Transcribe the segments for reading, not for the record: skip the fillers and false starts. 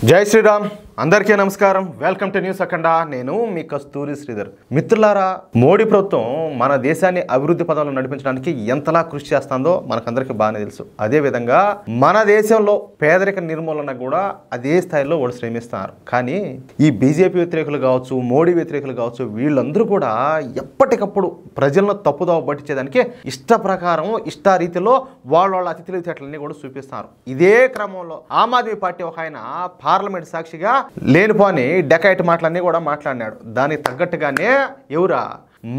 జై శ్రీరామ్ అందరికీ నమస్కారం. వెల్కమ్ టు న్యూస్ అఖండ. నేను మీ కస్తూరి శ్రీధర్. మిత్రులారా, మోడీ ప్రభుత్వం మన దేశాన్ని అభివృద్ధి పదంలో నడిపించడానికి ఎంతలా కృషి చేస్తుందో మనకందరికీ బాగానే తెలుసు. అదేవిధంగా మన దేశంలో పేదరిక నిర్మూలన కూడా అదే స్థాయిలో వాళ్ళు శ్రమిస్తున్నారు. కానీ ఈ బీజేపీ వ్యతిరేకులు కావచ్చు, మోడీ వ్యతిరేకులు కావచ్చు, వీళ్ళందరూ కూడా ఎప్పటికప్పుడు ప్రజలను తప్పుదోవ పట్టించేదానికి ఇష్ట ప్రకారం ఇష్టారీతిలో వాళ్ళ అతి తెలివితేటలన్నీ కూడా చూపిస్తున్నారు. ఇదే క్రమంలో ఆమ్ ఆద్మీ పార్టీ ఒక ఆయన పార్లమెంట్ సాక్షిగా లేనిపోని డెకైట్ మాటలన్నీ కూడా మాట్లాడినాడు. దానికి తగ్గట్టుగానే ఎవరా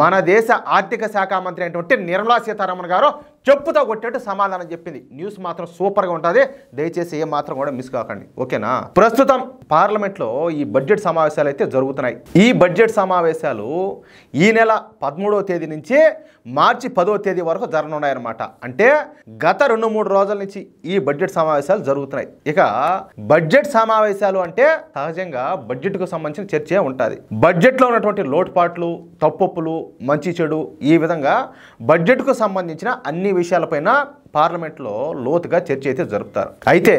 మన దేశ ఆర్థిక శాఖ మంత్రి అయినటువంటి నిర్మలా సీతారామన్ గారు చెప్పుతో కొట్టేట్టు సమాధానం చెప్పింది. న్యూస్ మాత్రం సూపర్గా ఉంటుంది. దయచేసి ఏ మాత్రం కూడా మిస్ కాకండి, ఓకేనా? ప్రస్తుతం పార్లమెంట్లో ఈ బడ్జెట్ సమావేశాలు అయితే జరుగుతున్నాయి. ఈ బడ్జెట్ సమావేశాలు ఈ నెల 13వ తేదీ నుంచి మార్చి 10వ తేదీ వరకు జరగనున్నాయన్నమాట. అంటే గత 2-3 రోజుల నుంచి ఈ బడ్జెట్ సమావేశాలు జరుగుతున్నాయి. ఇక బడ్జెట్ సమావేశాలు అంటే సహజంగా బడ్జెట్కు సంబంధించిన చర్చే ఉంటుంది. బడ్జెట్లో ఉన్నటువంటి లోటుపాట్లు, తప్పులు, మంచి చెడు, ఈ విధంగా బడ్జెట్కు సంబంధించిన అన్ని విషయాలపైన పార్లమెంట్లో లోతుగా చర్చ అయితే జరుపుతారు. అయితే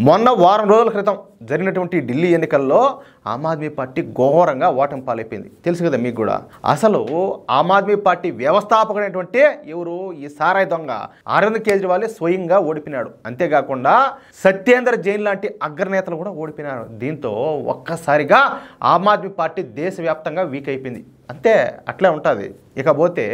మొన్న వారం రోజుల క్రితం జరిగినటువంటి ఢిల్లీ ఎన్నికల్లో ఆమ్ ఆద్మీ పార్టీ ఘోరంగా ఓటమి పాలైపోయింది. తెలుసు కదా మీకు కూడా. అసలు ఆమ్ ఆద్మీ పార్టీ వ్యవస్థాపకుడైనటువంటి ఎవరు, ఈ సారాయి దొంగ అరవింద్ కేజ్రీవాల్ స్వయంగా ఓడిపోయినాడు. అంతేకాకుండా సత్యేందర్ జైన్ లాంటి అగ్రనేతలు కూడా ఓడిపోయినారు. దీంతో ఒక్కసారిగా ఆమ్ ఆద్మీ పార్టీ దేశవ్యాప్తంగా వీక్ అయిపోయింది. అంతే, అట్లే ఉంటుంది. ఇకపోతే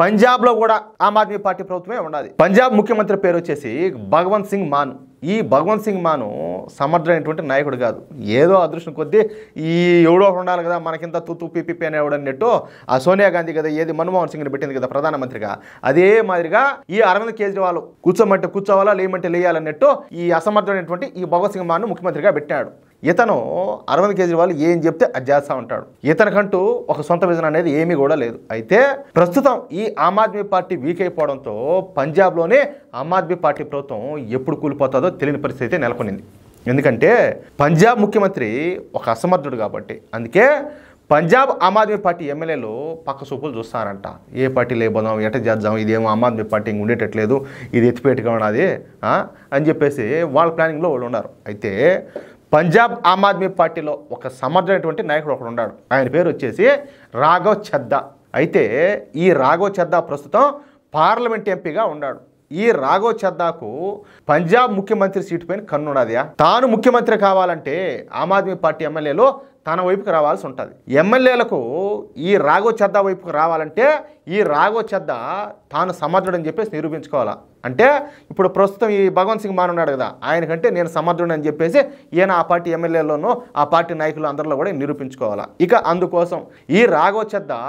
పంజాబ్లో కూడా ఆమ్ ఆద్మీ పార్టీ ప్రభుత్వమే ఉన్నది. పంజాబ్ ముఖ్యమంత్రి పేరు వచ్చేసి భగవంత్ సింగ్ మాన్. ఈ భగవంత్ సింగ్ మాను సమర్థమైనటువంటి నాయకుడు కాదు. ఏదో అదృష్టం కొద్దీ ఈ ఎవడో ఉండాలి కదా, మనకింత తూతూ పిపి అనేవాడు అన్నట్టు ఆ సోనియా గాంధీ కదా ఏది మన్మోహన్ సింగ్ని పెట్టింది కదా ప్రధానమంత్రిగా, అదే మాదిరిగా ఈ అరవింద్ కేజ్రీవాల్ కూర్చోమంటే కూర్చోవాలా, లేమంటే లేయాలన్నట్టు ఈ అసమర్థమైనటువంటి ఈ భగవంత్ సింగ్ మాను ముఖ్యమంత్రిగా పెట్టాడు. ఇతను అరవింద్ కేజ్రీవాల్ ఏం చెప్తే అది చేస్తూ ఉంటాడు. ఇతనికంటూ ఒక సొంత విజన్ అనేది ఏమీ కూడా లేదు. అయితే ప్రస్తుతం ఈ Aam Aadmi party week అయిపోవడంతో పంజాబ్లోనే Aam Aadmi party ప్రభుత్వం ఎప్పుడు కూలిపోతుందో తెలియని పరిస్థితి నెలకొనింది. ఎందుకంటే పంజాబ్ ముఖ్యమంత్రి ఒక అసమర్థుడు కాబట్టి. అందుకే పంజాబ్ ఆమ్ ఆద్మీ పార్టీ ఎమ్మెల్యేలు పక్క చూపులు చూస్తారంట. ఏ పార్టీ లేబోదాం, ఎట చేద్దాం, ఇదేమో ఆమ్ ఆద్మీ పార్టీ ఉండేటట్లేదు, ఇది ఎత్తిపేటగా ఉన్నది అని చెప్పేసి వాళ్ళ ప్లానింగ్లో వాళ్ళు ఉన్నారు. అయితే పంజాబ్ ఆమ్ ఆద్మీ పార్టీలో ఒక సమర్థమైనటువంటి నాయకుడు ఒకడు ఉన్నాడు. ఆయన పేరు వచ్చేసి రాఘవ్ చద్దా. అయితే ఈ రాఘవ్ చద్దా ప్రస్తుతం పార్లమెంట్ ఎంపీగా ఉన్నాడు. ఈ రాఘవ్ చద్దాకు పంజాబ్ ముఖ్యమంత్రి సీటు పైన కన్నున్నది. తాను ముఖ్యమంత్రి కావాలంటే ఆమ్ ఆద్మీ పార్టీ ఎమ్మెల్యేలు తన వైపుకి రావాల్సి ఉంటుంది. ఎమ్మెల్యేలకు ఈ రాఘవ్ చద్దా వైపుకి రావాలంటే ఈ రాఘవ్ చద్దా తాను సమర్థుడని చెప్పేసి నిరూపించుకోవాలా. అంటే ఇప్పుడు ప్రస్తుతం ఈ భగవంత్ సింగ్ మాన్ ఉన్నాడు కదా, ఆయనకంటే నేను సమర్థుడని అని చెప్పేసి ఈయన ఆ పార్టీ ఎమ్మెల్యేలోనూ ఆ పార్టీ నాయకులు అందరిలో కూడా నిరూపించుకోవాలా. ఇక అందుకోసం ఈ రాఘవ్ చద్దా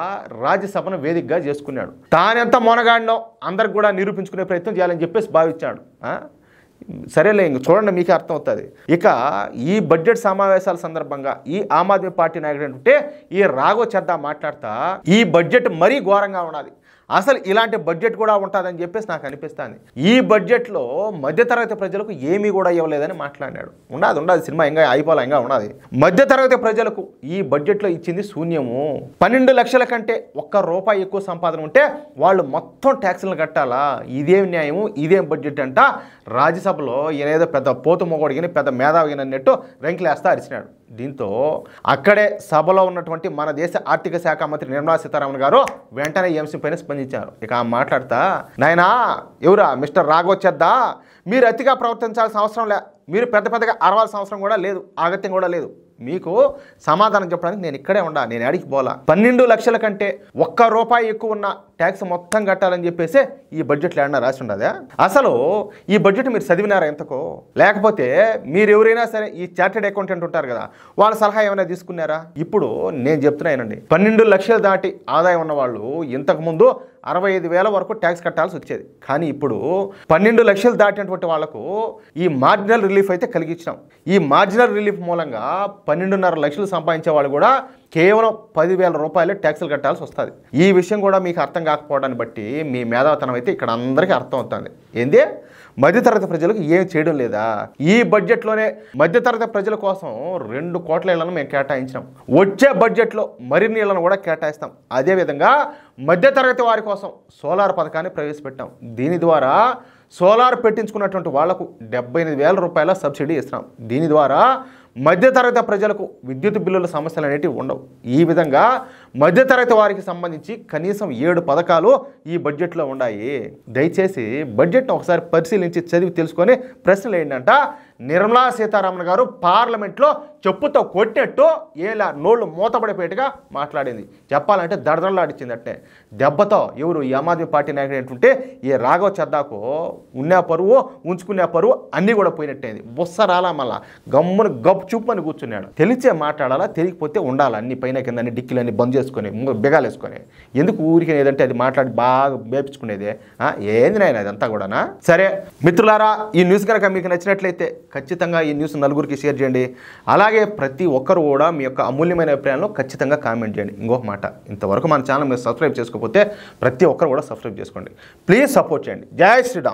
రాజ్యసభను వేదికగా చేసుకున్నాడు. తానెంత మొనగాడినో అందరికి కూడా నిరూపించుకునే ప్రయత్నం చేయాలని చెప్పేసి భావించాడు. సరేలే, ఇంక చూడండి, మీకే అర్థమవుతుంది. ఇక ఈ బడ్జెట్ సమావేశాల సందర్భంగా ఈ ఆమ్ ఆద్మీ పార్టీ నాయకుడు అంటే ఈ రాఘవ్ చద్దా మాట్లాడతా ఈ బడ్జెట్ మరీ ఘోరంగా ఉన్నది, అసలు ఇలాంటి బడ్జెట్ కూడా ఉంటుందని చెప్పేసి నాకు అనిపిస్తుంది. ఈ బడ్జెట్లో మధ్యతరగతి ప్రజలకు ఏమీ కూడా ఇవ్వలేదని మాట్లాడాడు. ఉండదు సినిమా ఇంకా అయిపోలే, ఇంకా ఉన్నది. మధ్యతరగతి ప్రజలకు ఈ బడ్జెట్లో ఇచ్చింది శూన్యము. 12 లక్షల కంటే ₹1 ఎక్కువ సంపాదన ఉంటే వాళ్ళు మొత్తం ట్యాక్సులను కట్టాలా? ఇదేం న్యాయము, ఇదేం బడ్జెట్ అంట రాజ్యసభలో ఈయనేదో పెద్ద పోతు మొగోడిగిని పెద్ద మేధావిగిని అన్నట్టు రెంకిలేస్తా అరిచినాడు. దీంతో అక్కడే సభలో ఉన్నటువంటి మన దేశ ఆర్థిక శాఖ మంత్రి నిర్మలా సీతారామన్ గారు వెంటనే ఈ అంశం పైన స్పందించారు. ఇక మాట్లాడతా, నాయనా ఎవరా మిస్టర్ రాఘవ్ చద్దా, మీరు అతిగా ప్రవర్తించాల్సిన అవసరం లే, మీరు పెద్దగా అరవాల్సిన అవసరం కూడా లేదు, ఆగత్యం కూడా లేదు. మీకు సమాధానం చెప్పడానికి నేను ఇక్కడే ఉండా, నేను అడిగి పోలా. 12 లక్షల కంటే ₹1 ఎక్కువ ఉన్న ట్యాక్స్ మొత్తం కట్టాలని చెప్పేసి ఈ బడ్జెట్లో ఏమన్నా రాసి ఉండదా? అసలు ఈ బడ్జెట్ మీరు చదివినారా ఎంతకో? లేకపోతే మీరు ఎవరైనా సరే ఈ చార్టెడ్ అకౌంటెంట్ ఉంటారు కదా, వాళ్ళ సలహా ఏమైనా తీసుకున్నారా? ఇప్పుడు నేను చెప్తున్నానండి, 12 లక్షలు దాటి ఆదాయం ఉన్న వాళ్ళు ఇంతకుముందు 65,000 వరకు ట్యాక్స్ కట్టాల్సి వచ్చేది. కానీ ఇప్పుడు 12 లక్షలు దాటినటువంటి వాళ్లకు ఈ మార్జినల్ రిలీఫ్ అయితే కలిగించాం. ఈ మార్జినల్ రిలీఫ్ మూలంగా 12.5 లక్షలు సంపాదించే వాళ్ళు కూడా కేవలం ₹10,000 ట్యాక్సులు కట్టాల్సి వస్తుంది. ఈ విషయం కూడా మీకు అర్థం కాకపోవడాన్ని బట్టి మీ మేధావితనం అయితే ఇక్కడ అందరికీ అర్థం అవుతుంది. ఏంది, మధ్యతరగతి ప్రజలకు ఏం చేయడం లేదా? ఈ బడ్జెట్లోనే మధ్యతరగతి ప్రజల కోసం 2 కోట్ల ఇళ్లను మేము కేటాయించినాం. వచ్చే బడ్జెట్లో మరిన్ని ఇళ్లను కూడా కేటాయిస్తాం. అదేవిధంగా మధ్యతరగతి వారి కోసం సోలార్ పథకాన్ని ప్రవేశపెట్టాం. దీని ద్వారా సోలార్ పెట్టించుకున్నటువంటి వాళ్లకు ₹78,000 సబ్సిడీ ఇస్తున్నాం. దీని ద్వారా మధ్యతరగతి ప్రజలకు విద్యుత్ బిల్లుల సమస్యలు అనేటివి ఉండవు. ఈ విధంగా మధ్యతరగతి వారికి సంబంధించి కనీసం 7 పథకాలు ఈ బడ్జెట్లో ఉన్నాయి. దయచేసి బడ్జెట్ను ఒకసారి పరిశీలించి చదివి తెలుసుకొని ప్రశ్నలు ఏంటంట, నిర్మలా సీతారామన్ గారు పార్లమెంట్లో చెప్పుతో కొట్టినట్టు ఏలా నోళ్ళు మూతపడిపోయేట్టుగా మాట్లాడింది. చెప్పాలంటే దడదడలాడిచ్చింది. అట్టే దెబ్బతో ఎవరు ఈ ఆమ్ ఆద్మీ పార్టీ నాయకుడు ఏంటంటే ఈ రాఘవ్ చద్దాకు ఉన్న పరువు ఉంచుకునే పరువు అన్నీ కూడా పోయినట్టేది. బుస్స రాలా, మళ్ళా గమ్మును గప్పు చూపని కూర్చున్నాడు. తెలిసే మాట్లాడాలా, తెలియకపోతే ఉండాలి. అన్ని పైన కింద అన్ని డిక్కీలన్నీ బంద్ చేసుకొని బిగాలేసుకొని ఎందుకు ఊరికి ఏదంటే అది మాట్లాడి బాగా వేపించుకునేది. ఏంది నాయన అదంతా కూడానా? సరే మిత్రులారా, ఈ న్యూస్ కనుక మీకు నచ్చినట్లయితే ఖచ్చితంగా ఈ న్యూస్ నలుగురికి షేర్ చేయండి. అలాగే ప్రతి ఒక్కరు కూడా మీ యొక్క అమూల్యమైన అభిప్రాయాలను ఖచ్చితంగా కామెంట్ చేయండి. ఇంకొక మాట, ఇంతవరకు మన ఛానల్ మీరు సబ్స్క్రైబ్ చేసుకోకపోతే ప్రతి ఒక్కరు కూడా సబ్స్క్రైబ్ చేసుకోండి. ప్లీజ్ సపోర్ట్ చేయండి. జై శ్రీరామ్.